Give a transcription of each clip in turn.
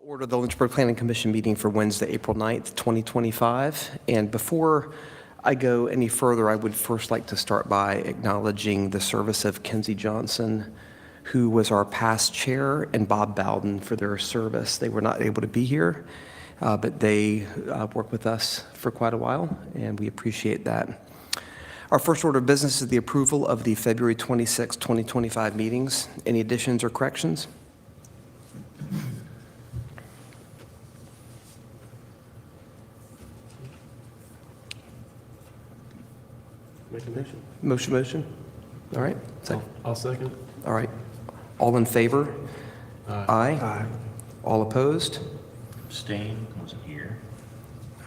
Order the Lynchburg Planning Commission meeting for Wednesday, April 9th, 2025. And before I go any further, I would first like to start by acknowledging the service of Kenzie Johnson, who was our past chair, and Bob Bowden for their service. They were not able to be here, but they worked with us for quite a while, and we appreciate that. Our first order of business is the approval of the February 26, 2025 meetings. Any additions or corrections? Make a motion. Motion. All right. Second. I'll second. All right. All in favor? Aye. Aye. All opposed? Abstain, wasn't here.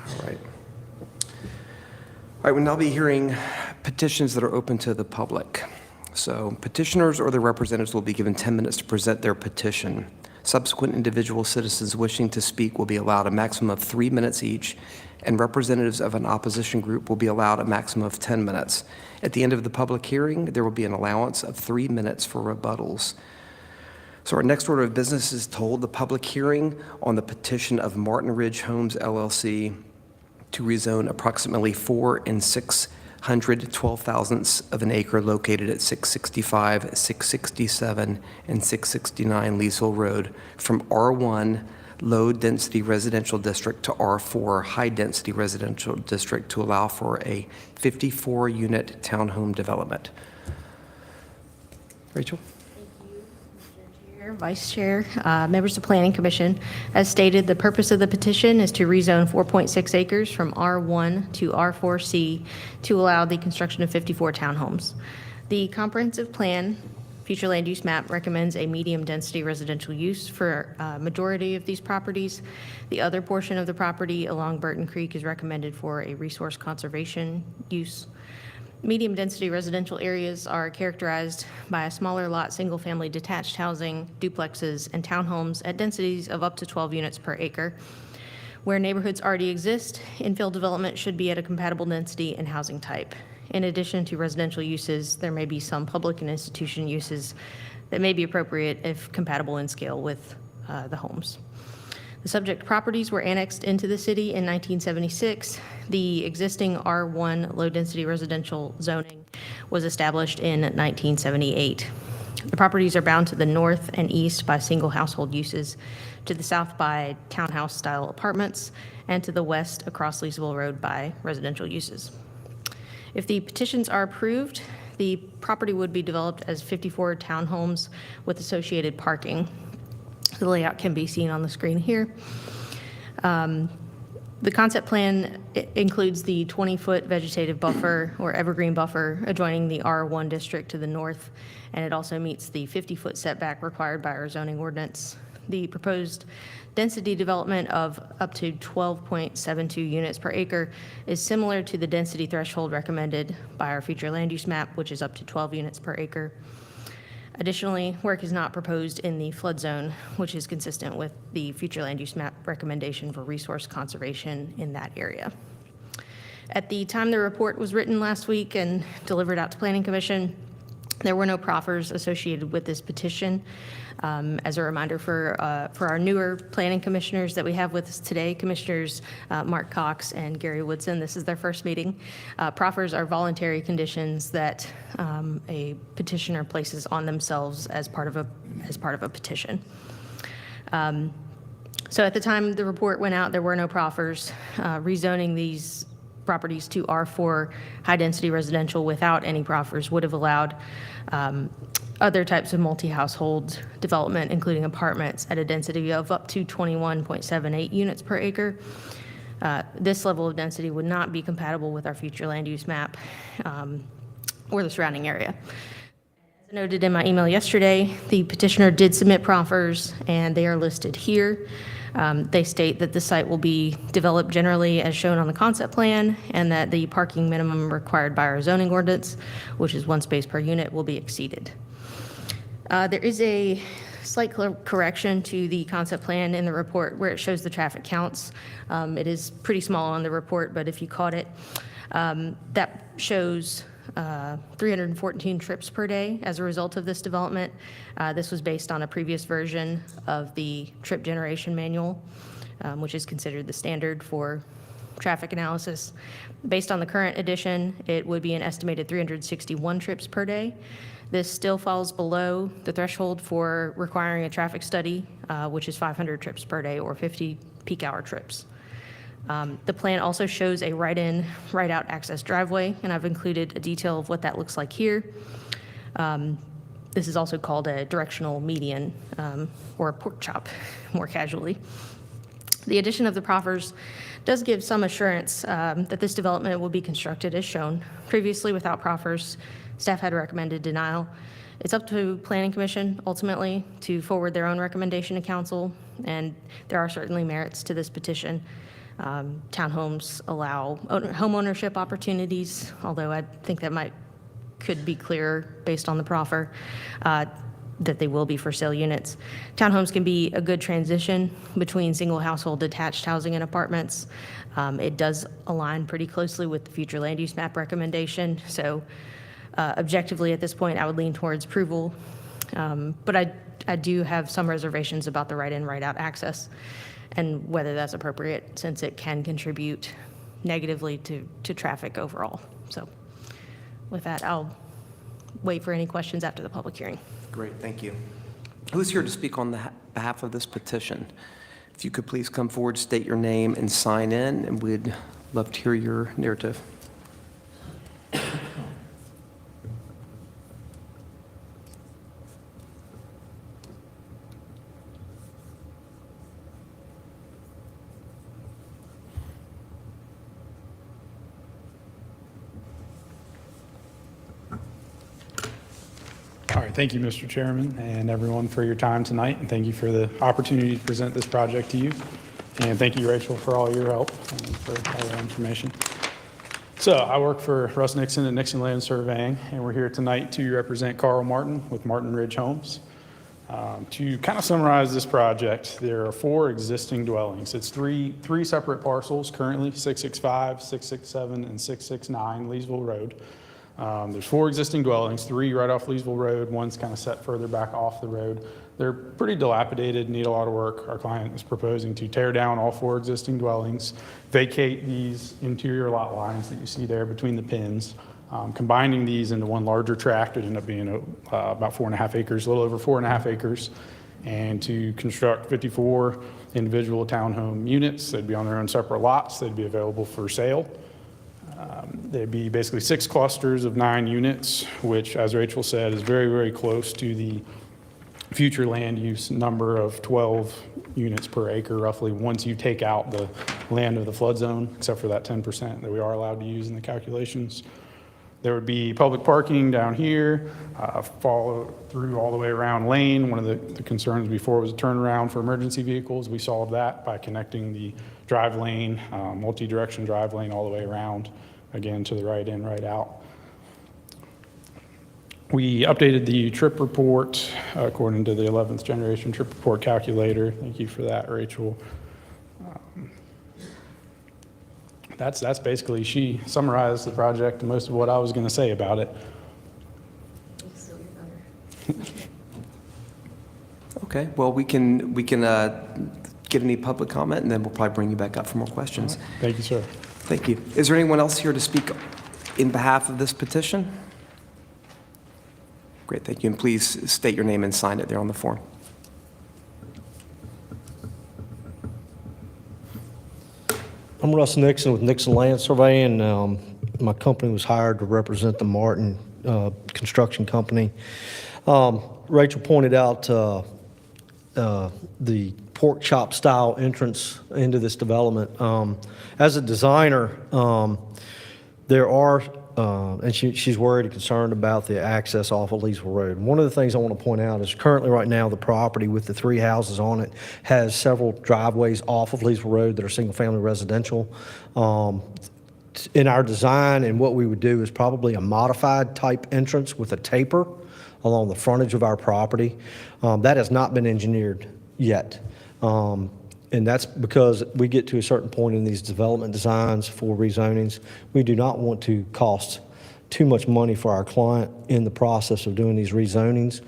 All right. All right, we'll now be hearing petitions that are open to the public. So petitioners or their representatives will be given 10 minutes to present their petition. Subsequent individual citizens wishing to speak will be allowed a maximum of 3 minutes each, and representatives of an opposition group will be allowed a maximum of 10 minutes. At the end of the public hearing, there will be an allowance of 3 minutes for rebuttals. So our next order of business is to hold the public hearing on the petition of Martin Ridge Homes LLC to rezone approximately 4 612 of an acre located at 665, 667, and 669 Leesville Road from R1 low-density residential district to R4 high-density residential district to allow for a 54-unit townhome development. Rachel? Vice Chair, members of the Planning Commission. As stated, the purpose of the petition is to rezone 4.6 acres from R1 to R4C to allow the construction of 54 townhomes. The comprehensive plan, future land use map, recommends a medium-density residential use for a majority of these properties. The other portion of the property along Burton Creek is recommended for a resource conservation use. Medium-density residential areas are characterized by a smaller lot, single-family detached housing, duplexes, and townhomes at densities of up to 12 units per acre. Where neighborhoods already exist, infill development should be at a compatible density and housing type. In addition to residential uses, there may be some public and institution uses that may be appropriate if compatible in scale with the homes. The subject properties were annexed into the city in 1976. The existing R1 low-density residential zoning was established in 1978. The properties are bound to the north and east by single household uses, to the south by townhouse-style apartments, and to the west across Leesville Road by residential uses. If the petitions are approved, the property would be developed as 54 townhomes with associated parking. The layout can be seen on the screen here. The concept plan includes the 20-foot vegetative buffer or evergreen buffer adjoining the R1 district to the north, and it also meets the 50-foot setback required by our zoning ordinance. The proposed density development of up to 12.72 units per acre is similar to the density threshold recommended by our future land use map, which is up to 12 units per acre. Additionally, work is not proposed in the flood zone, which is consistent with the future land use map recommendation for resource conservation in that area. At the time the report was written last week and delivered out to Planning Commission, there were no proffers associated with this petition. As a reminder for our newer planning commissioners that we have with us today, Commissioners Mark Cox and Gary Woodson, this is their first meeting. Proffers are voluntary conditions that a petitioner places on themselves as part of a petition. So at the time the report went out, there were no proffers. Rezoning these properties to R4 high-density residential without any proffers would have allowed other types of multi-household development, including apartments, at a density of up to 21.78 units per acre. This level of density would not be compatible with our future land use map or the surrounding area. As noted in my email yesterday, the petitioner did submit proffers, and they are listed here. They state that the site will be developed generally as shown on the concept plan, and that the parking minimum required by our zoning ordinance, which is 1 space per unit, will be exceeded. There is a slight correction to the concept plan in the report where it shows the traffic counts. It is pretty small on the report, but if you caught it, that shows 314 trips per day as a result of this development. This was based on a previous version of the trip generation manual, which is considered the standard for traffic analysis. Based on the current edition, it would be an estimated 361 trips per day. This still falls below the threshold for requiring a traffic study, which is 500 trips per day or 50 peak hour trips. The plan also shows a right-in, right-out access driveway, and I've included a detail of what that looks like here. This is also called a directional median, or a pork chop, more casually. The addition of the proffers does give some assurance that this development will be constructed as shown. Previously, without proffers, staff had recommended denial. It's up to Planning Commission ultimately to forward their own recommendation to council, and there are certainly merits to this petition. Townhomes allow home ownership opportunities, although I think that could be clearer based on the proffer, that they will be for sale units. Townhomes can be a good transition between single household detached housing and apartments. It does align pretty closely with the future land use map recommendation. So objectively at this point, I would lean towards approval. But I do have some reservations about the right-in, right-out access and whether that's appropriate, since it can contribute negatively to traffic overall. So with that, I'll wait for any questions after the public hearing. Great, thank you. Who's here to speak on behalf of this petition? If you could please come forward, state your name, and sign in, and we'd love to hear your narrative. All right, thank you, Mr. Chairman, and everyone for your time tonight, and thank you for the opportunity to present this project to you. And thank you, Rachel, for all your help and for all your information. So I work for Russ Nixon at Nixon Land Surveying, and we're here tonight to represent Carl Martin with Martin Ridge Homes. To kind of summarize this project, there are 4 existing dwellings. It's three separate parcels currently, 665, 667, and 669 Leesville Road. There's 4 existing dwellings, 3 right off Leesville Road, one's kind of set further back off the road. They're pretty dilapidated, need a lot of work. Our client is proposing to tear down all 4 existing dwellings, vacate these interior lot lines that you see there between the pins, combining these into one larger tract. It ended up being about 4.5 acres, a little over 4.5 acres, and to construct 54 individual townhome units. They'd be on their own separate lots. They'd be available for sale. There'd be basically 6 clusters of 9 units, which, as Rachel said, is very, very close to the future land use number of 12 units per acre, roughly, once you take out the land of the flood zone, except for that 10% that we are allowed to use in the calculations. There would be public parking down here, follow through all the way around Lane. One of the concerns before was a turnaround for emergency vehicles. We solved that by connecting the drive lane, multi-direction drive lane all the way around, again, to the right in, right out. We updated the trip report according to the 11th generation trip report calculator. Thank you for that, Rachel. That's basically, she summarized the project and most of what I was going to say about it. Okay, well, we can get any public comment, and then we'll probably bring you back up for more questions. Thank you, sir. Thank you. Is there anyone else here to speak in behalf of this petition? Great, thank you. And please state your name and sign it there on the form. I'm Russ Nixon with Nixon Land Surveying. My company was hired to represent the Martin Construction Company. Rachel pointed out the pork chop style entrance into this development. As a designer, there are, and she's worried and concerned about the access off of Leesville Road. One of the things I want to point out is currently right now the property with the 3 houses on it has several driveways off of Leesville Road that are single-family residential. In our design, and what we would do is probably a modified type entrance with a taper along the frontage of our property. That has not been engineered yet. And that's because we get to a certain point in these development designs for rezonings, we do not want to cost too much money for our client in the process of doing these rezonings.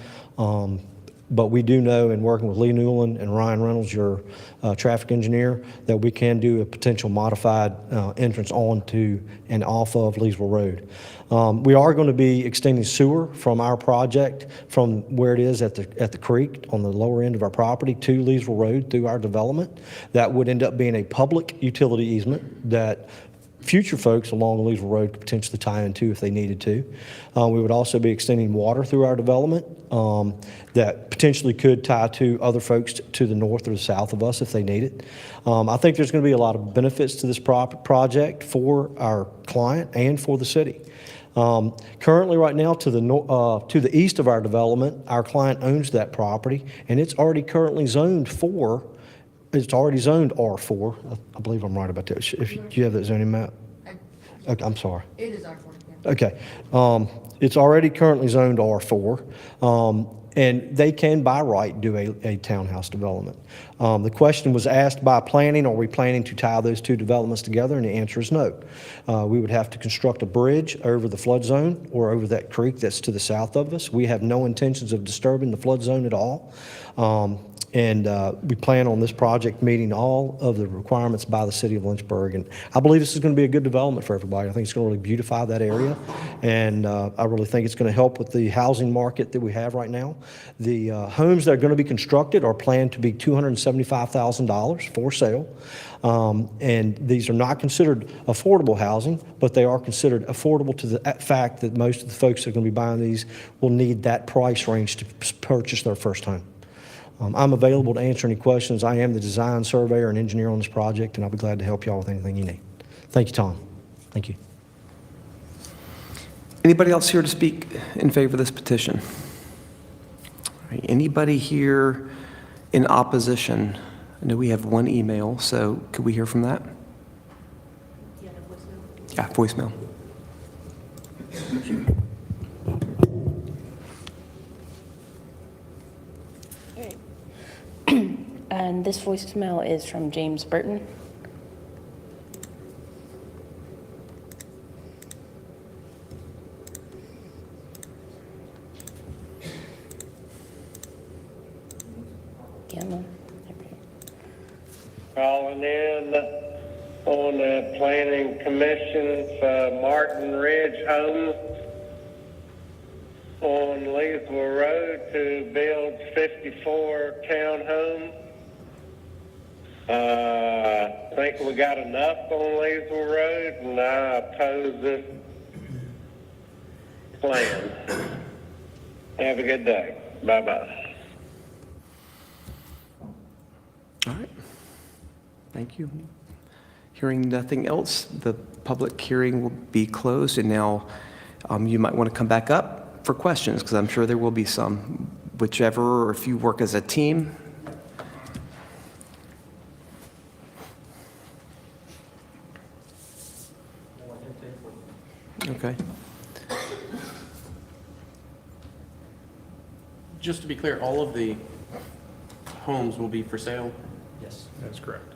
But we do know, in working with Lee Newland and Ryan Reynolds, your traffic engineer, that we can do a potential modified entrance onto and off of Leesville Road. We are going to be extending sewer from our project from where it is at the creek on the lower end of our property to Leesville Road through our development. That would end up being a public utility easement that future folks along Leesville Road could potentially tie into if they needed to. We would also be extending water through our development that potentially could tie to other folks to the north or the south of us if they need it. I think there's going to be a lot of benefits to this project for our client and for the city. Currently, right now, to the east of our development, our client owns that property, and it's already currently zoned for. It's already zoned R4. I believe I'm right about that. If you have that zoning map? Okay, I'm sorry. It is R4, yeah. Okay. It's already currently zoned R4, and they can by right do a townhouse development. The question was asked by planning, are we planning to tie those two developments together? And the answer is no. We would have to construct a bridge over the flood zone or over that creek that's to the south of us. We have no intentions of disturbing the flood zone at all. And we plan on this project meeting all of the requirements by the city of Lynchburg. And I believe this is going to be a good development for everybody. I think it's going to really beautify that area. And I really think it's going to help with the housing market that we have right now. The homes that are going to be constructed are planned to be $275,000 for sale. And these are not considered affordable housing, but they are considered affordable to the fact that most of the folks that are going to be buying these will need that price range to purchase their first home. I'm available to answer any questions. I am the design surveyor and engineer on this project, and I'll be glad to help y'all with anything you need. Thank you, Tom. Thank you. Anybody else here to speak in favor of this petition? All right, anybody here in opposition? I know we have one email, so could we hear from that? Yeah, voicemail. And this voicemail is from James Burton. Yeah, no. Calling in on the planning commission for Martin Ridge Homes on Leesville Road to build 54 townhomes. I think we got enough on Leesville Road, and I oppose this plan. Have a good day. Bye-bye. All right. Thank you. Hearing nothing else, the public hearing will be closed, and now you might want to come back up for questions, because I'm sure there will be some, whichever, or if you work as a team. Okay. Just to be clear, all of the homes will be for sale? Yes. That's correct.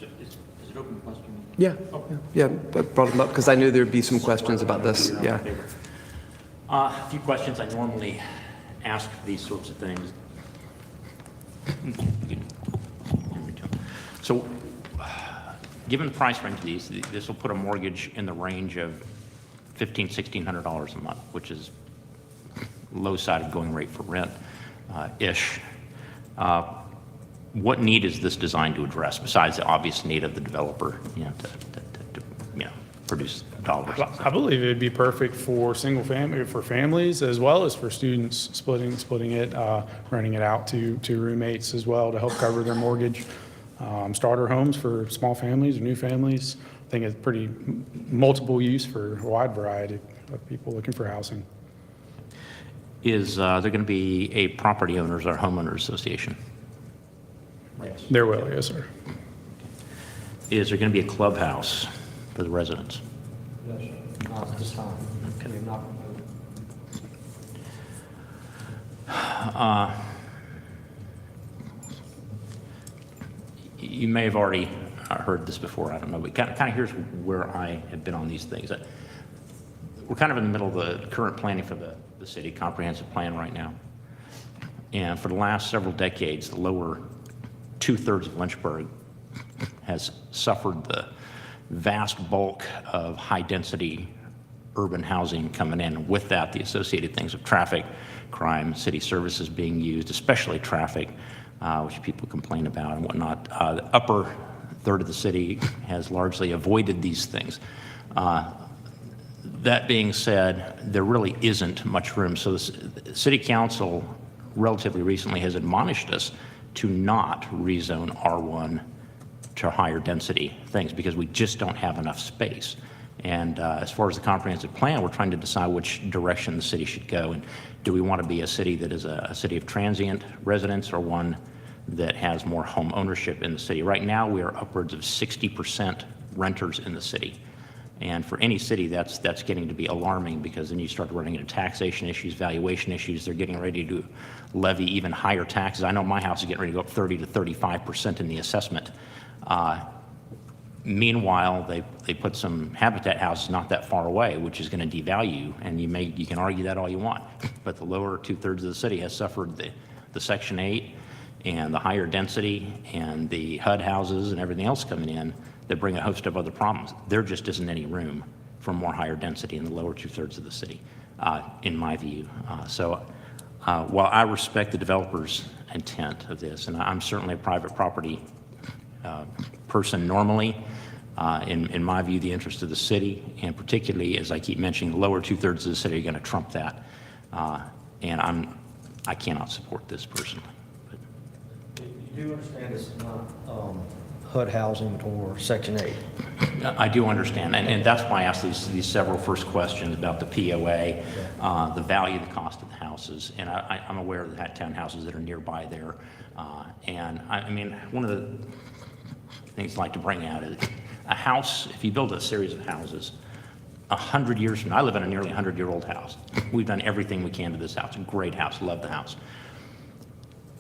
Is it open question? Yeah, yeah, I brought them up because I knew there'd be some questions about this, yeah. A few questions I normally ask these sorts of things. So, given the price range of these, this will put a mortgage in the range of $1,600 a month, which is low side of going rate for rent, ish. What need is this designed to address besides the obvious need of the developer, to produce dollars? I believe it'd be perfect for single family, for families, as well as for students, splitting it, renting it out to roommates as well to help cover their mortgage. Starter homes for small families or new families. I think it's pretty multiple use for a wide variety of people looking for housing. Is there going to be a property owners or homeowners association? There will, yes, sir. Is there going to be a clubhouse for the residents? Yes, sir. Not at this time. We have not proposed. you may have already heard this before, I don't know, but kind of here's where I have been on these things. We're kind of in the middle of the current planning for the city comprehensive plan right now. And for the last several decades, the lower 2/3 of Lynchburg has suffered the vast bulk of high-density urban housing coming in. With that, the associated things of traffic, crime, city services being used, especially traffic, which people complain about and whatnot. The upper third of the city has largely avoided these things. That being said, there really isn't much room. So the city council relatively recently has admonished us to not rezone R1 to higher density things because we just don't have enough space. And as far as the comprehensive plan, we're trying to decide which direction the city should go. And do we want to be a city that is a city of transient residents or one that has more home ownership in the city? Right now, we are upwards of 60% renters in the city. And for any city, that's getting to be alarming because then you start running into taxation issues, valuation issues. They're getting ready to levy even higher taxes. I know my house is getting ready to go up 30 to 35% in the assessment. Meanwhile, they put some habitat houses not that far away, which is going to devalue, and you can argue that all you want. But the lower 2/3 of the city has suffered the Section 8 and the higher density and the HUD houses and everything else coming in that bring a host of other problems. There just isn't any room for more higher density in the lower 2/3 of the city, in my view. So while I respect the developer's intent of this, and I'm certainly a private property person normally, in my view, the interest of the city, and particularly, as I keep mentioning, the lower 2/3 of the city are going to trump that. And I cannot support this personally. You do understand this is not HUD housing or Section 8? I do understand, and that's why I asked these several first questions about the POA, the value, the cost of the houses, and I'm aware of the townhouses that are nearby there. And I mean, one of the things I'd like to bring out is a house, if you build a series of houses, 100 years from now, I live in a nearly 100-year-old house. We've done everything we can to this house. A great house, love the house.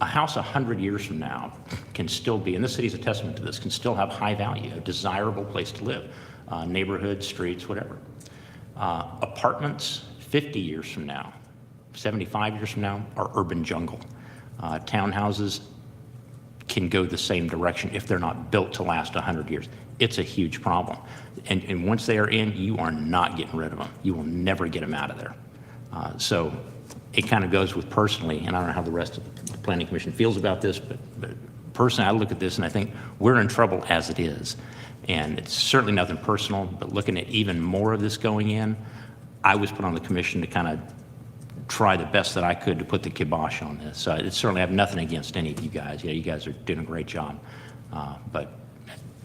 A house 100 years from now can still be, and this city's a testament to this, can still have high value, a desirable place to live, neighborhoods, streets, whatever. Apartments 50 years from now, 75 years from now, are urban jungle. Townhouses can go the same direction if they're not built to last 100 years. It's a huge problem. And once they are in, you are not getting rid of them. You will never get them out of there. So it kind of goes with personally, and I don't know how the rest of the Planning Commission feels about this, but personally, I look at this and I think we're in trouble as it is. And it's certainly nothing personal, but looking at even more of this going in, I was put on the commission to kind of try the best that I could to put the kibosh on this. So I certainly have nothing against any of you guys. Yeah, you guys are doing a great job. But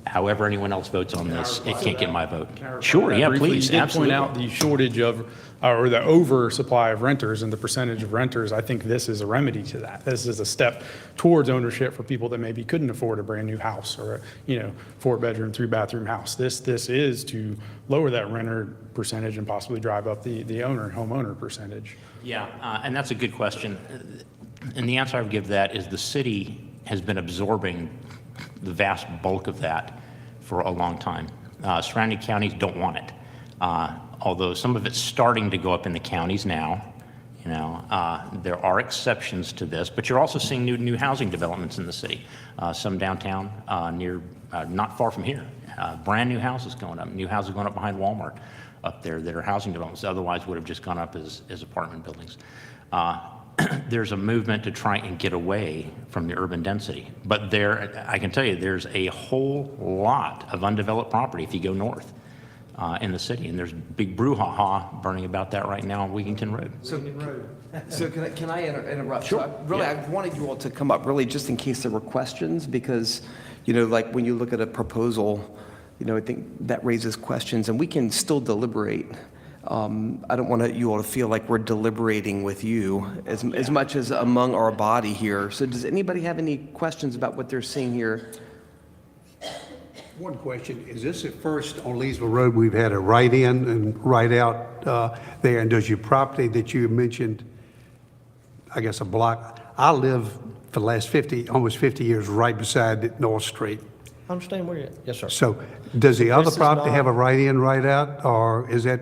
however anyone else votes on this, it can't get my vote. Sure, yeah, please, absolutely. You did point out the shortage of, or the oversupply of renters and the percentage of renters. I think this is a remedy to that. This is a step towards ownership for people that maybe couldn't afford a brand new house or a 4-bedroom, 3-bathroom house. This is to lower that renter percentage and possibly drive up the homeowner percentage. Yeah, and that's a good question. And the answer I would give that is the city has been absorbing the vast bulk of that for a long time. Surrounding counties don't want it. Although some of it's starting to go up in the counties now, there are exceptions to this, but you're also seeing new housing developments in the city. Some downtown, not far from here, brand new houses going up, new houses going up behind Walmart up there that are housing developments, otherwise would have just gone up as apartment buildings. There's a movement to try and get away from the urban density. But I can tell you, there's a whole lot of undeveloped property if you go north in the city. And there's big brouhaha burning about that right now on Wigington Road. So can I interrupt? Sure. So I wanted you all to come up really just in case there were questions because, like when you look at a proposal, I think that raises questions and we can still deliberate. I don't want you all to feel like we're deliberating with you as much as among our body here. So does anybody have any questions about what they're seeing here? One question, is this at first on Leesville Road, we've had a right in and right out there, and does your property that you mentioned, a block, I live for the last almost 50 years right beside North Street. I understand where you're at. Yes, sir. So does the other This is property not- have a right-in, right-out, or is that,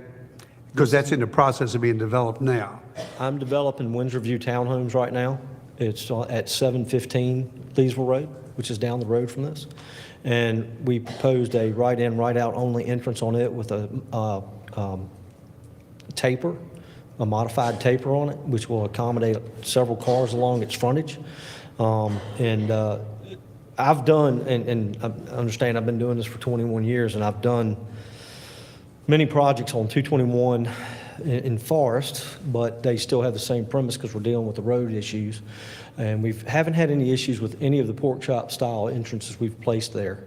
because that's in the process of being developed now? I'm developing Windsor View Townhomes right now. It's at 715 Leesville Road, which is down the road from this. And we proposed a right-in, right-out only entrance on it with a taper, a modified taper on it, which will accommodate several cars along its frontage. I've done, and I understand I've been doing this for 21 years, and I've done many projects on 221 in Forest, but they still have the same premise because we're dealing with the road issues. And we haven't had any issues with any of the pork chop style entrances we've placed there.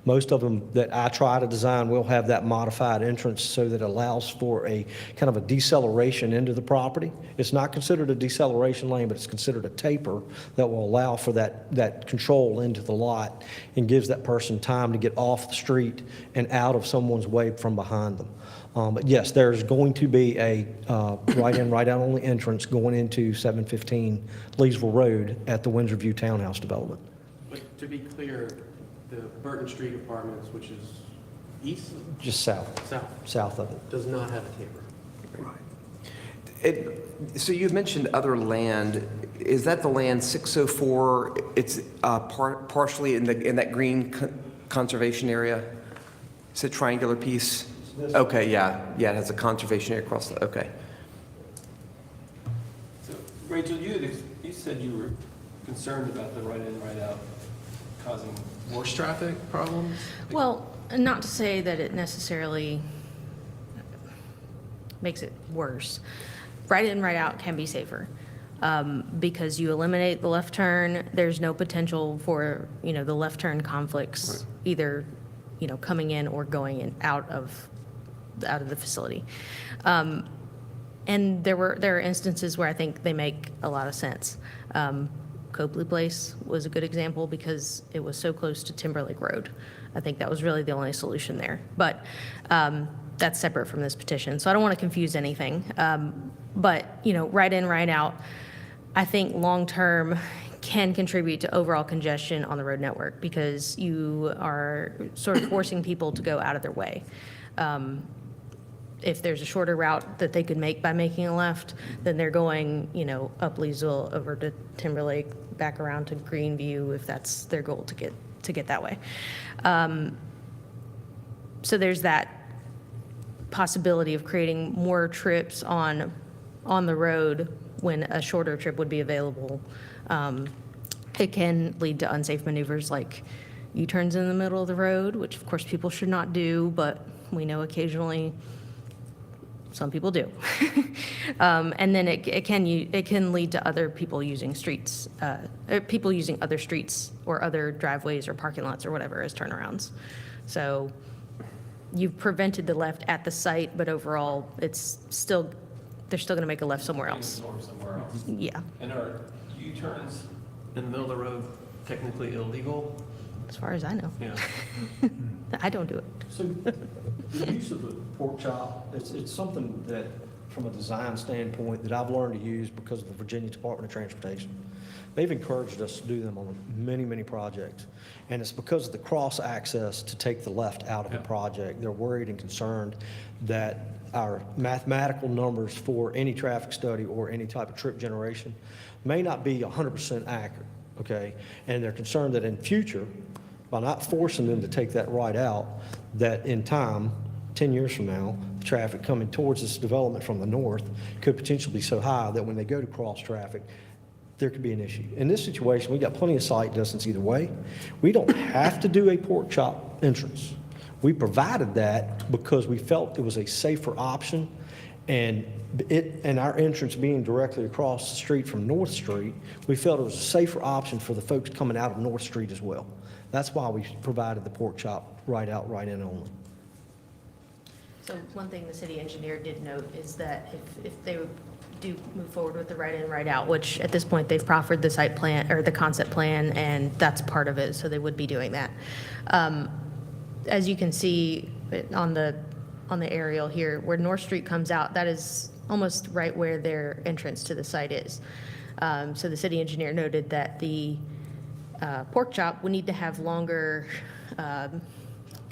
Most of them that I try to design will have that modified entrance so that it allows for a kind of a deceleration into the property. It's not considered a deceleration lane, but it's considered a taper that will allow for that control into the lot and gives that person time to get off the street and out of someone's way from behind them. But yes, there's going to be a right-in, right-out only entrance going into 715 Leesville Road at the Windsor View Townhouse development. But to be clear, the Burton Street Apartments, which is east, Just south of it. does not have a taper. So you mentioned other land. Is that the land 604? It's partially in that green conservation area? It's a triangular piece? Okay, yeah. Yeah, it has a conservation area across the, okay. So, Rachel, you said you were concerned about the right-in, right-out causing worse traffic problems? Well, not to say that it necessarily makes it worse. Right in, right out can be safer because you eliminate the left turn. There's no potential for, the left turn conflicts either, coming in or going in out of the facility. And there are instances where I think they make a lot of sense. Copley Place was a good example because it was so close to Timberlake Road. I think that was really the only solution there. But that's separate from this petition, so I don't want to confuse anything. But, right in, right out, I think long-term can contribute to overall congestion on the road network because you are sort of forcing people to go out of their way. If there's a shorter route that they could make by making a left, then they're going, up Leesville over to Timberlake, back around to Greenview, if that's their goal to get that way. So there's that possibility of creating more trips on the road when a shorter trip would be available. It can lead to unsafe maneuvers like U-turns in the middle of the road, which of course people should not do, but we know occasionally some people do. And then it can lead to other people using streets, people using other streets or other driveways or parking lots or whatever as turnarounds. So you've prevented the left at the site, but overall, they're still going to make a left somewhere else. Somewhere else. Yeah, And are U-turns in the middle of the road technically illegal? as far as I know. Yeah. I don't do it. So the use of the pork chop, it's something that, from a design standpoint, that I've learned to use because of the Virginia Department of Transportation. They've encouraged us to do them on many, many projects. And it's because of the cross access to take the left out of a project. They're worried and concerned that our mathematical numbers for any traffic study or any type of trip generation may not be 100% accurate, okay? And they're concerned that in future, by not forcing them to take that right out, that in time, 10 years from now, the traffic coming towards this development from the north could potentially be so high that when they go to cross traffic, there could be an issue. In this situation, we got plenty of sight distance either way. We don't have to do a pork chop entrance. We provided that because we felt it was a safer option, and our entrance being directly across the street from North Street, we felt it was a safer option for the folks coming out of North Street as well. That's why we provided the pork chop right out, right in only. So one thing the city engineer did note is that if they do move forward with the right in, right out, which at this point they've proffered the site plan or the concept plan, and that's part of it, so they would be doing that. As you can see on the aerial here, where North Street comes out, that is almost right where their entrance to the site is. So the city engineer noted that the pork chop would need to have longer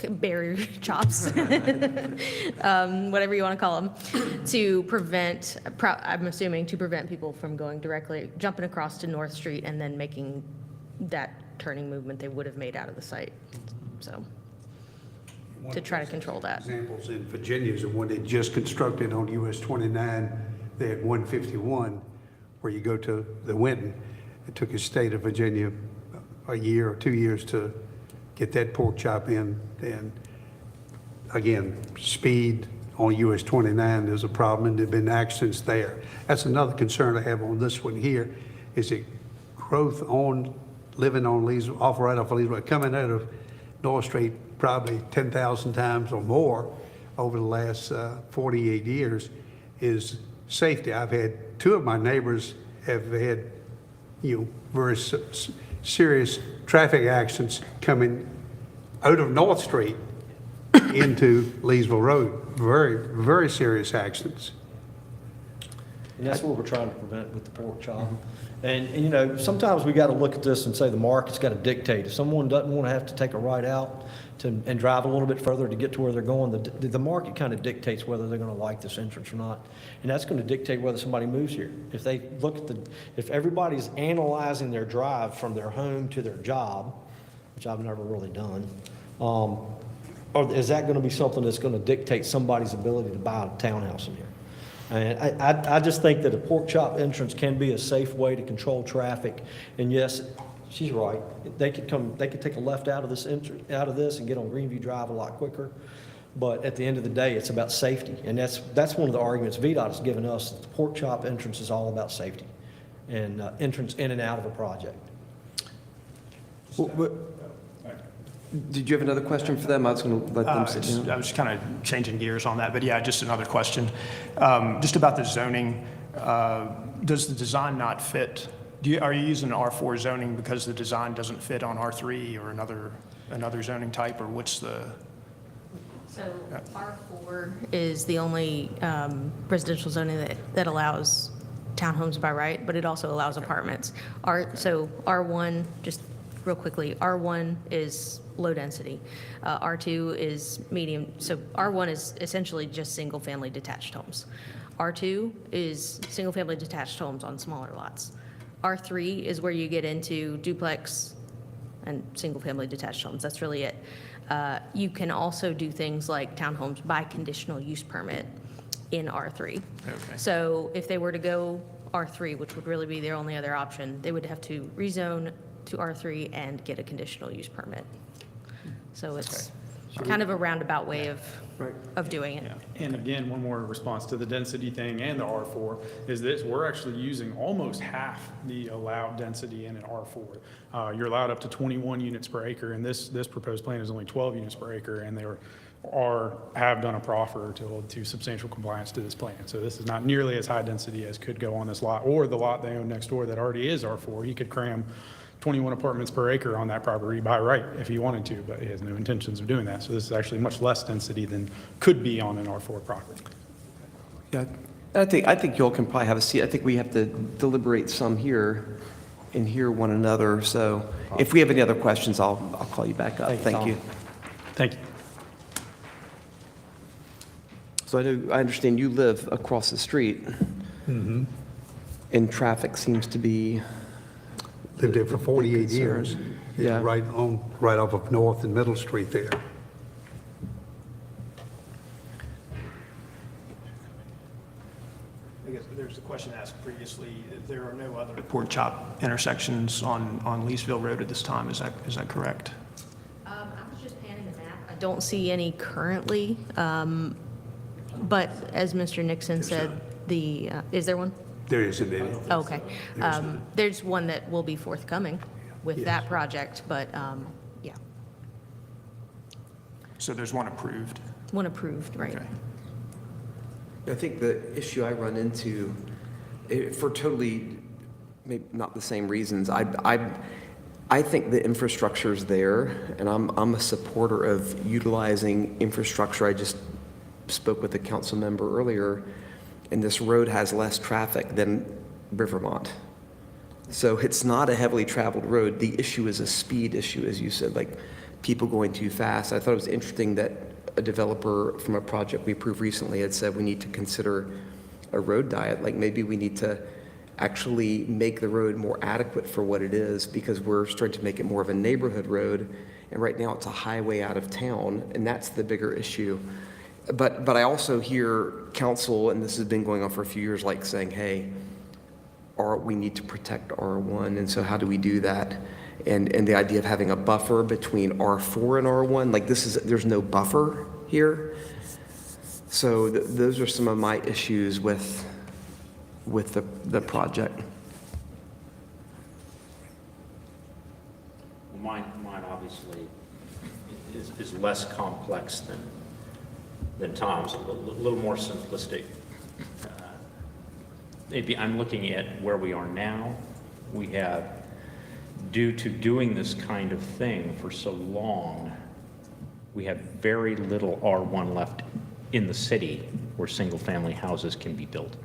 barrier chops, whatever you want to call them, to prevent, I'm assuming, to prevent people from jumping across to North Street and then making that turning movement they would have made out of the site. So, to try to control that. Examples in Virginia is the one they just constructed on US 29, they had 151, where you go to the Winton. It took the state of Virginia a year or 2 years to get that pork chop in. And again, speed on US 29, there's a problem, and there've been accidents there. That's another concern I have on this one here, is it growth on, living on Leesville, right off of Leesville, coming out of North Street probably 10,000 times or more over the last 48 years, is safety. I've had two of my neighbors have had, very serious traffic accidents coming out of North Street into Leesville Road. Very, very serious accidents. And that's what we're trying to prevent with the pork chop. And sometimes we got to look at this and say the market's got to dictate. If someone doesn't want to have to take a ride out and drive a little bit further to get to where they're going, the market kind of dictates whether they're going to like this entrance or not. And that's going to dictate whether somebody moves here. If they look at if everybody's analyzing their drive from their home to their job, which I've never really done, or is that going to be something that's going to dictate somebody's ability to buy a townhouse in here? And I just think that a pork chop entrance can be a safe way to control traffic. And yes, she's right. They could take a left out of this and get on Greenview Drive a lot quicker. But at the end of the day, it's about safety. And that's one of the arguments VDOT has given us. The pork chop entrance is all about safety and entrance in and out of a project. Did you have another question for them? I was going to let them sit down. I was kind of changing gears on that, but yeah, just another question. Just about the zoning, does the design not fit? Are you using R4 zoning because the design doesn't fit on R3 or another zoning type, or what's the? So R4 is the only residential zoning that allows townhomes by right, but it also allows apartments. So R1, just real quickly, R1 is low density. R2 is medium. So R1 is essentially just single-family detached homes. R2 is single-family detached homes on smaller lots. R3 is where you get into duplex and single-family detached homes. That's really it. You can also do things like townhomes by conditional use permit in R3. Okay. So if they were to go R3, which would really be their only other option, they would have to rezone to R3 and get a conditional use permit. So it's kind of a roundabout way of doing it. Yeah. And again, one more response to the density thing and the R4 is this: we're actually using almost half the allowed density in an R4. You're allowed up to 21 units per acre, and this proposed plan is only 12 units per acre, and they have done a proffer to substantial compliance to this plan. So this is not nearly as high density as could go on this lot, or the lot they own next door that already is R4. He could cram 21 apartments per acre on that property by right if he wanted to, but he has no intentions of doing that. So this is actually much less density than could be on an R4 property. Yeah, I think you all can probably have a seat. I think we have to deliberate some here and hear one another. So if we have any other questions, I'll call you back up. Thank you. Thank you. So I understand you live across the street, and traffic seems to be. Lived there for 48 years. Yeah. Right off of North and Middle Street there. I guess there's a question asked previously. There are no other pork chop intersections on Leesville Road at this time. Is that correct? I was just panning the map. I don't see any currently, but as Mr. Nixon said, is there one? There isn't any. Okay. There's one that will be forthcoming with that project, but, yeah, So there's one approved. one approved, right? Okay. I think the issue I run into, for totally, maybe not the same reasons, I think the infrastructure's there, and I'm a supporter of utilizing infrastructure. I just spoke with a council member earlier, and this road has less traffic than Rivermont. So it's not a heavily traveled road. The issue is a speed issue, as you said, like people going too fast. I thought it was interesting that a developer from a project we approved recently had said we need to consider a road diet. Like maybe we need to actually make the road more adequate for what it is, because we're starting to make it more of a neighborhood road. And right now it's a highway out of town, and that's the bigger issue. But I also hear council, and this has been going on for a few years, like saying, hey, we need to protect R1, and so how do we do that? And the idea of having a buffer between R4 and R1, like there's no buffer here. So those are some of my issues with the project. Mine obviously is less complex than Tom's, a little more simplistic. Maybe I'm looking at where we are now. We have, due to doing this kind of thing for so long, we have very little R1 left in the city where single-family houses can be built.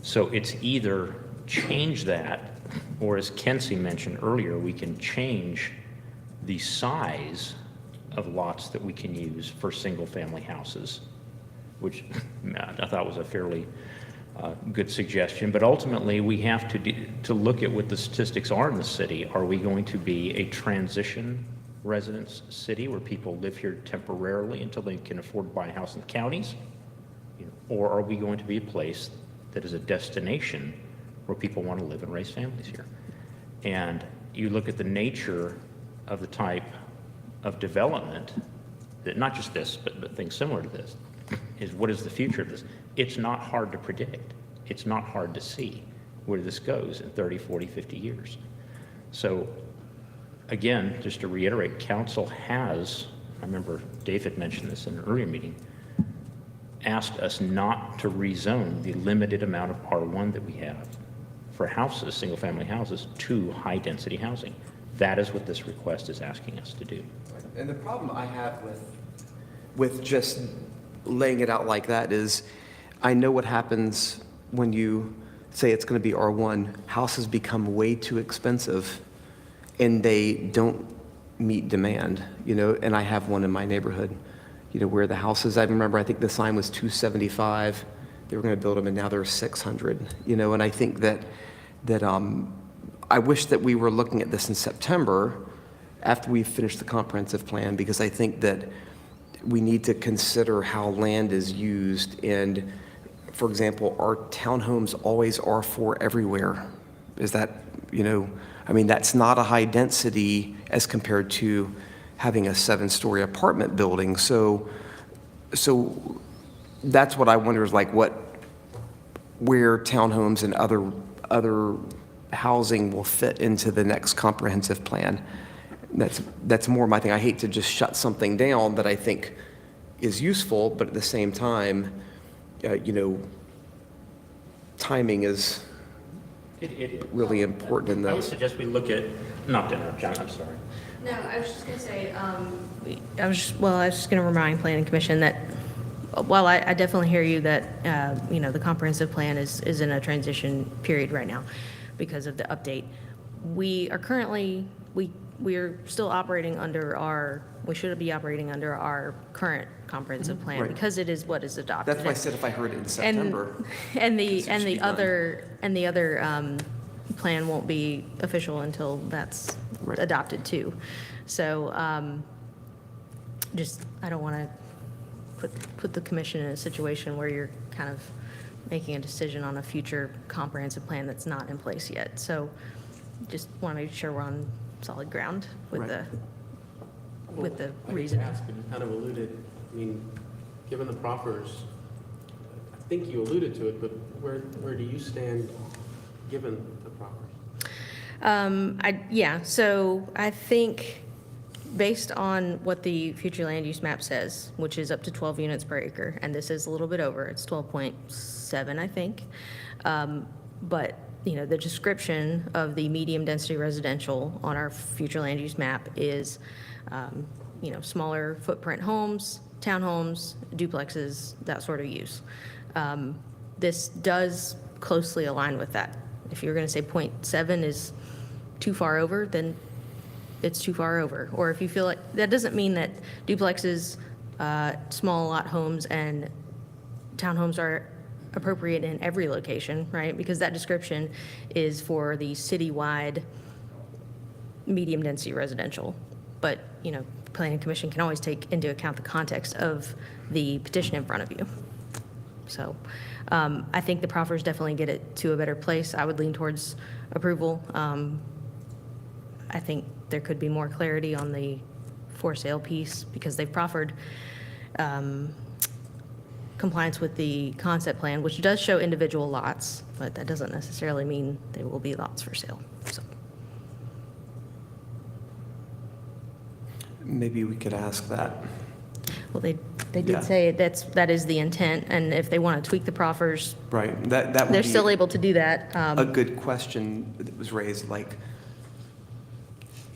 So it's either change that, or as Kenzie mentioned earlier, we can change the size of lots that we can use for single-family houses, which I thought was a fairly good suggestion. But ultimately, we have to look at what the statistics are in the city. Are we going to be a transition residence city where people live here temporarily until they can afford to buy a house in the counties? Or are we going to be a place that is a destination where people want to live and raise families here? And you look at the nature of the type of development, that not just this, but things similar to this, is what is the future of this? It's not hard to predict. It's not hard to see where this goes in 30, 40, 50 years. So again, just to reiterate, council has, I remember David mentioned this in an earlier meeting, asked us not to rezone the limited amount of R1 that we have for houses, single-family houses, to high-density housing. That is what this request is asking us to do. And the problem I have with just laying it out like that is, I know what happens when you say it's going to be R1. Houses become way too expensive, and they don't meet demand, and I have one in my neighborhood, where the houses, I remember, I think the sign was 275. They were going to build them, and now they're 600, and I think that I wish that we were looking at this in September after we finish the comprehensive plan, because I think that we need to consider how land is used. And for example, are townhomes always R4 everywhere? Is that, that's not a high density as compared to having a 7-story apartment building. So that's what I wonder, is like where townhomes and other housing will fit into the next comprehensive plan. That's more my thing. I hate to just shut something down that I think is useful, but at the same time, timing is really important in I would this. suggest we look at, not to interrupt, John, I'm sorry. No, I was just going to say, I was just going to remind Planning Commission that, while I definitely hear you that, the comprehensive plan is in a transition period right now because of the update. We are currently, we're still operating under we should be operating under our current comprehensive plan, Right. because it is what is adopted. That's why I said if I heard it in September. And it should be the done. other plan won't be official until that's Right. adopted too. So I don't want to put the commission in a situation where you're kind of making a decision on a future comprehensive plan that's not in place yet. So just want to make sure we're on solid ground with Right. the I reasoning. hate to ask, and kind of alluded, given the proffers, I think you alluded to it, but where do you stand given the proffers? So I think based on what the future land use map says, which is up to 12 units per acre, and this is a little bit over, it's 12.7, I think. But, the description of the medium density residential on our future land use map is, smaller footprint homes, townhomes, duplexes, that sort of use. This does closely align with that. If you're going to say 0.7 is too far over, then it's too far over. Or if you feel like, that doesn't mean that duplexes, small lot homes, and townhomes are appropriate in every location, right? Because that description is for the citywide medium-density residential. But, you know, Planning Commission can always take into account the context of the petition in front of you. So I think the proffers definitely get it to a better place. I would lean towards approval. I think there could be more clarity on the for sale piece because they've proffered compliance with the concept plan, which does show individual lots, but that doesn't necessarily mean they will be lots for sale. So. Maybe we could ask that. Well, they Yeah. did say that is the intent, and if they want to tweak the proffers, Right, that would they're be still able to do that. a good question that was raised, like,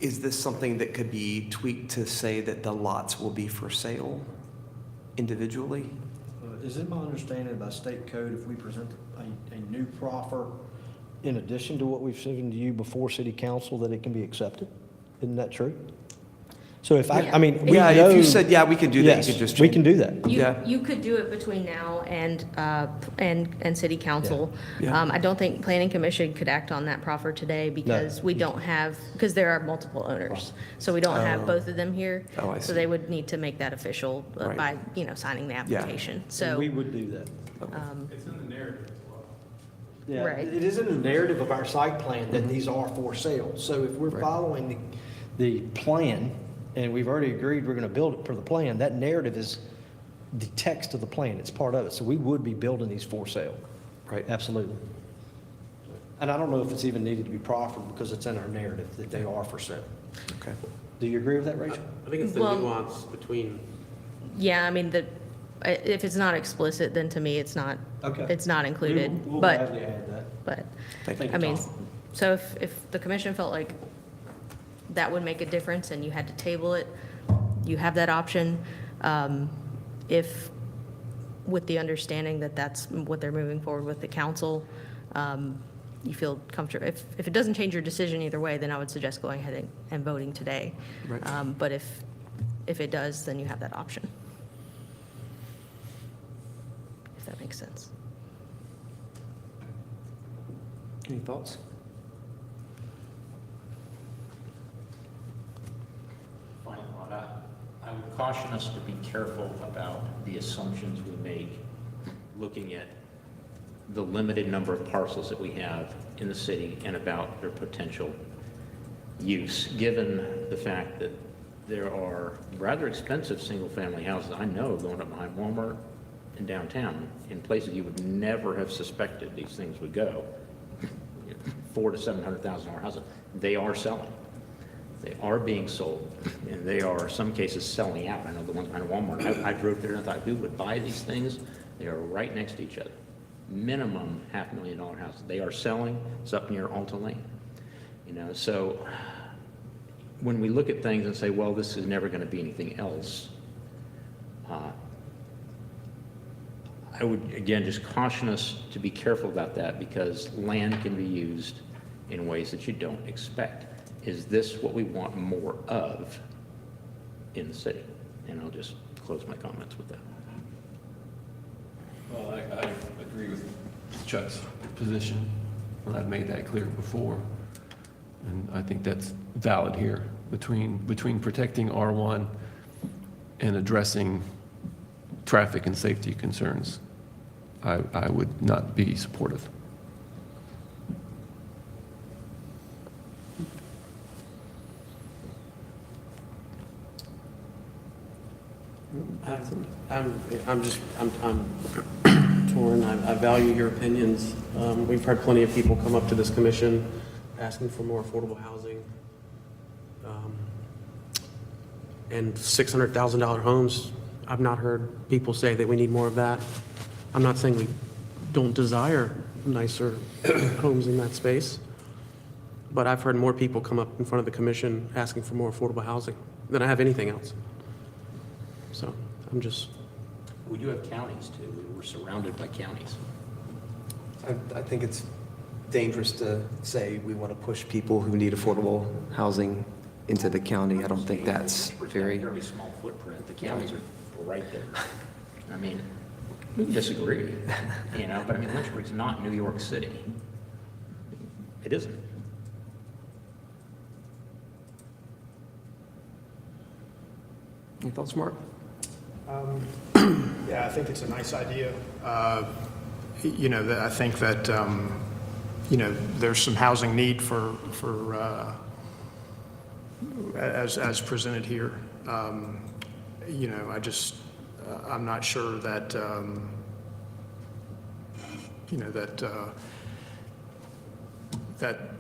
is this something that could be tweaked to say that the lots will be for sale individually? Is it my understanding by state code, if we present a new proffer in addition to what we've given to you before city council, that it can be accepted? Isn't that true? So if I mean, we Yeah, know. if you said, yeah, we can do that, you Yes, could just we change. can do that. Yeah. You could do it between now and city council. Yeah. I don't think planning commission could act on that proffer today because we don't have, because there are multiple owners. So we don't have both of them here. Oh, I So see. they would need to make that official Right. by, signing the application. And So, we would do that. It's in the narrative as well. Yeah, Right. it is in the narrative of our site plan that these are for sale. So if we're following the plan, and we've already agreed we're going to build it per the plan, that narrative is the text of the plan. It's part of it. So we would be building these for sale. Right. Absolutely. And I don't know if it's even needed to be proffered because it's in our narrative that they are for sale. Okay. Do you agree with that, Rachel? I think it's the Well- nuance between, yeah, I mean, if it's not explicit, then to me, it's not, Okay. it's not included. We'll But gladly add that. But, Thank you, I mean, Tom. so if the commission felt like that would make a difference and you had to table it, you have that option. If, with the understanding that that's what they're moving forward with the council, you feel comfortable, if it doesn't change your decision either way, then I would suggest going ahead and voting today. Right. But if it does, then you have that option. If that makes sense. Any thoughts? Final thought, I would caution us to be careful about the assumptions we make, looking at the limited number of parcels that we have in the city and about their potential use, given the fact that there are rather expensive single-family houses I know going up behind Walmart in downtown, in places you would never have suspected these things would go. $400,000 to $700,000 houses. They are selling. They are being sold, and they are, in some cases, selling out. I know the ones behind Walmart. I drove there and I thought, who would buy these things? They are right next to each other. Minimum $500,000 houses. They are selling. It's up near Alta Lane. So when we look at things and say, well, this is never going to be anything else, I would, again, just caution us to be careful about that because land can be used in ways that you don't expect. Is this what we want more of in the city? And I'll just close my comments with that. Well, I agree with Chuck's position, and I've made that clear before. And I think that's valid here, between protecting R1 and addressing traffic and safety concerns. I would not be supportive. I'm torn. I value your opinions. We've heard plenty of people come up to this commission asking for more affordable housing. And $600,000 homes, I've not heard people say that we need more of that. I'm not saying we don't desire nicer homes in that space, but I've heard more people come up in front of the commission asking for more affordable housing than I have anything else. So I'm just, We do have counties, too. We're surrounded by counties. I think it's dangerous to say we want to push people who need affordable housing into the county. I don't think that's very, Very small footprint, the counties are right there. I mean, we can disagree, you know, but I mean, Lynchburg's not New York City. It isn't. any thoughts, Mark? Yeah, I think it's a nice idea. You know, I think that, you know, there's some housing need for as presented here. You know, I'm not sure that, you know, that,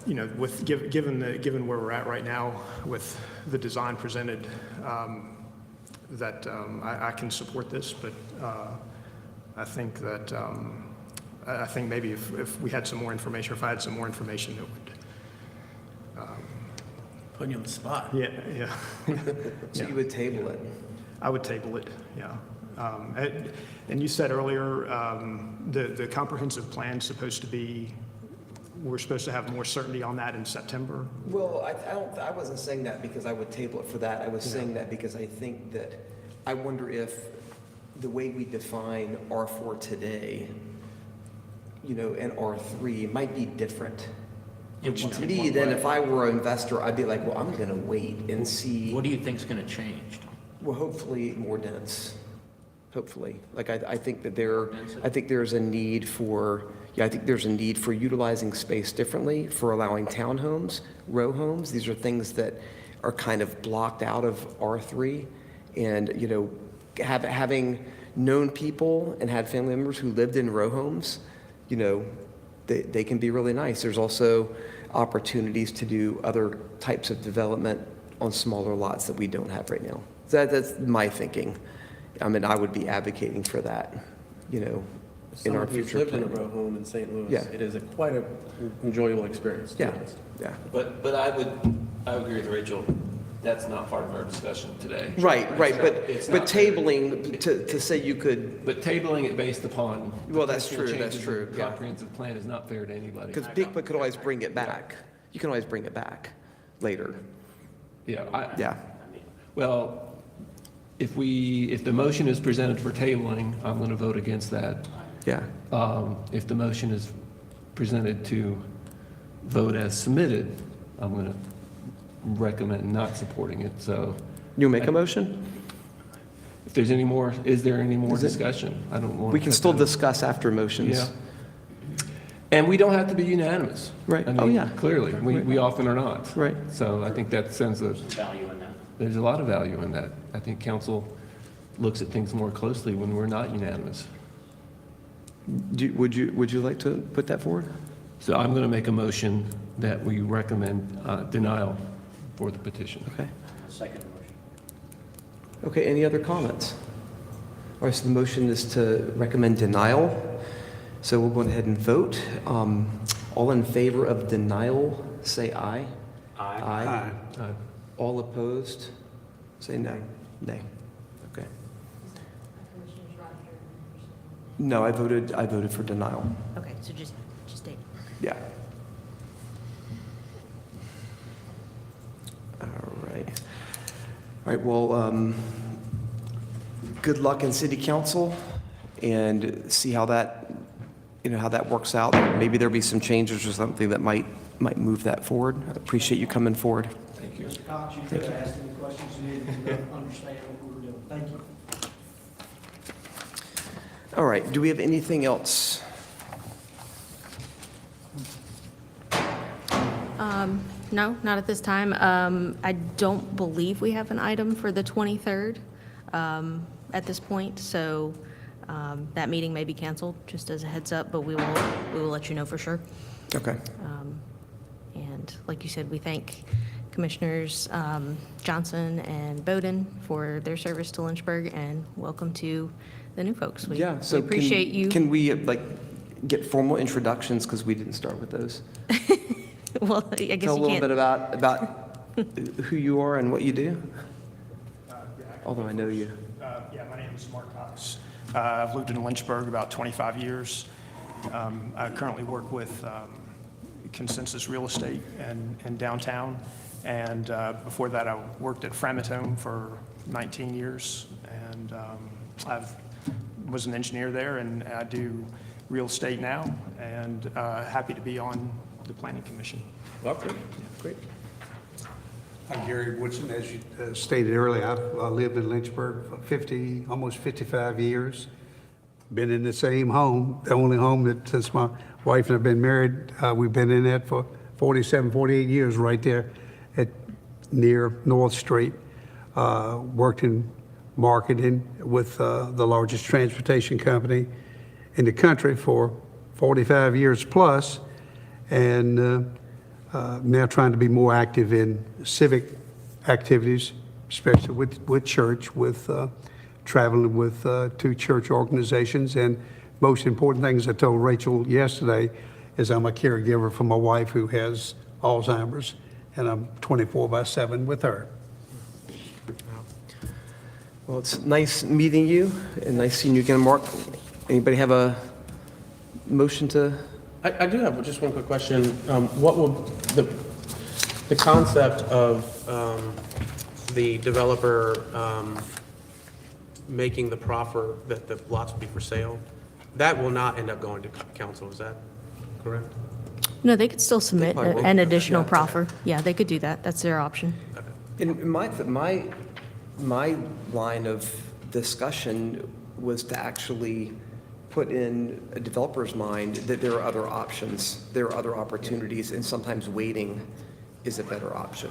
you know, with, given where we're at right now with the design presented, that I can support this, but I think that, I think maybe if we had some more information, or if I had some more information, it would. Putting you on the spot. Yeah, yeah. So you would table it? I would table it, yeah. And you said earlier, the comprehensive plan's supposed to be, we're supposed to have more certainty on that in September? Well, I wasn't saying that because I would table it for that. I was saying that because I think that, I wonder if the way we define R4 today, you know, and R3 might be different. Which to me, then if I were an investor, I'd be like, well, I'm gonna wait and see. What do you think's gonna change? Well, hopefully more dense, hopefully. Like, I think that I think there's a need for, I think there's a need for utilizing space differently, for allowing townhomes, row homes. These are things that are kind of blocked out of R3. And, you know, having known people and had family members who lived in row homes, you know, they can be really nice. There's also opportunities to do other types of development on smaller lots that we don't have right now. So that's my thinking. I mean, I would be advocating for that, you know, in our future lived in a planning. row home in St. Louis. Yeah. It is quite an enjoyable experience. to be Yeah, honest. yeah. But I would agree with Rachel, that's not part of our discussion today. Right, It's but not fair. tabling, to say you could, But tabling it based upon. Well, that's potential true, that's changes true, in the yeah. Comprehensive plan is not fair to anybody. because PICPA could always bring it back. You can always bring it back later. Yeah, Yeah, well, if the motion is presented for tabling, I'm going to vote against that. yeah. If the motion is presented to vote as submitted, I'm going to recommend not supporting it, so You make a motion? if there's any more, is there any more Is it- discussion? I don't want. We can still discuss after motions. Yeah. And we don't have to be unanimous. Right. I Oh, mean, yeah. Clearly, we often are not. Right. So I think that sends a, Value in that. there's a lot of value in that. I think council looks at things more closely when we're not unanimous. Would you like to put that forward? So I'm going to make a motion that we recommend denial for the petition. Okay. Second motion. Okay, any other comments? All right, so the motion is to recommend denial. So we'll go ahead and vote. All in favor of denial, say aye. Aye. All opposed, say no. Nay. Okay. No, I voted for denial. Okay, so just state. Yeah. All right. All right, well, good luck in city council and see how that, how that works out. Maybe there'll be some changes or something that might move that forward. I appreciate you coming forward. Thank you. Mr. Cox, you could have asked any questions you needed to understand what we were doing. Thank you. All right, do we have anything else? No, not at this time. I don't believe we have an item for the 23rd at this point, so that meeting may be canceled, just as a heads up, but we will let you know for sure. Okay. And like you said, we thank Commissioners Johnson and Bowden for their service to Lynchburg, and welcome to the new folks. We Yeah, so appreciate you. Can we, get formal introductions, because we didn't start with those? Well, I guess Tell a you little bit can't. about who you are and what you do? Although I know you. Yeah, my name is Mark Cox. I've lived in Lynchburg about 25 years. I currently work with Consensus Real Estate in downtown. And before that, I worked at Framatome for 19 years. And I was an engineer there, and I do real estate now, and happy to be on the Planning Commission. Well, great. I'm Gary Woodson. As you stated earlier, I've lived in Lynchburg for almost 55 years. Been in the same home, the only home that since my wife and I have been married, we've been in that for 47, 48 years right there near North Street. Worked in marketing with the largest transportation company in the country for 45 years plus, and now trying to be more active in civic activities, especially with church, with traveling with 2 church organizations. And most important thing, as I told Rachel yesterday, is I'm a caregiver for my wife who has Alzheimer's, and I'm 24/7 with her. Well, it's nice meeting you and nice seeing you again, Mark. Anybody have a motion to? I do have just one quick question. What will the concept of the developer making the proffer that the lots will be for sale, that will not end up going to council, is that correct? No, they could still submit probably will. an additional proffer. Yeah, they could do that. That's their option. In my line of discussion was to actually put in a developer's mind that there are other options, there are other opportunities, and sometimes waiting is a better option.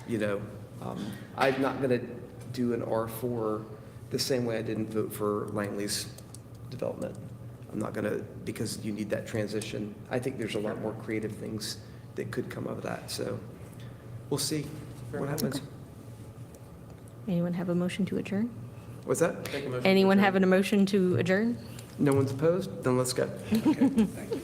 You know, I'm not going to do an R4 the same way I didn't vote for Langley's development. I'm not going to, because you need that transition. I think there's a lot more creative things that could come of that. So we'll see what happens. Anyone have a motion to adjourn? What's that? Anyone having a motion to adjourn? No one's opposed? Then let's go. Thank you.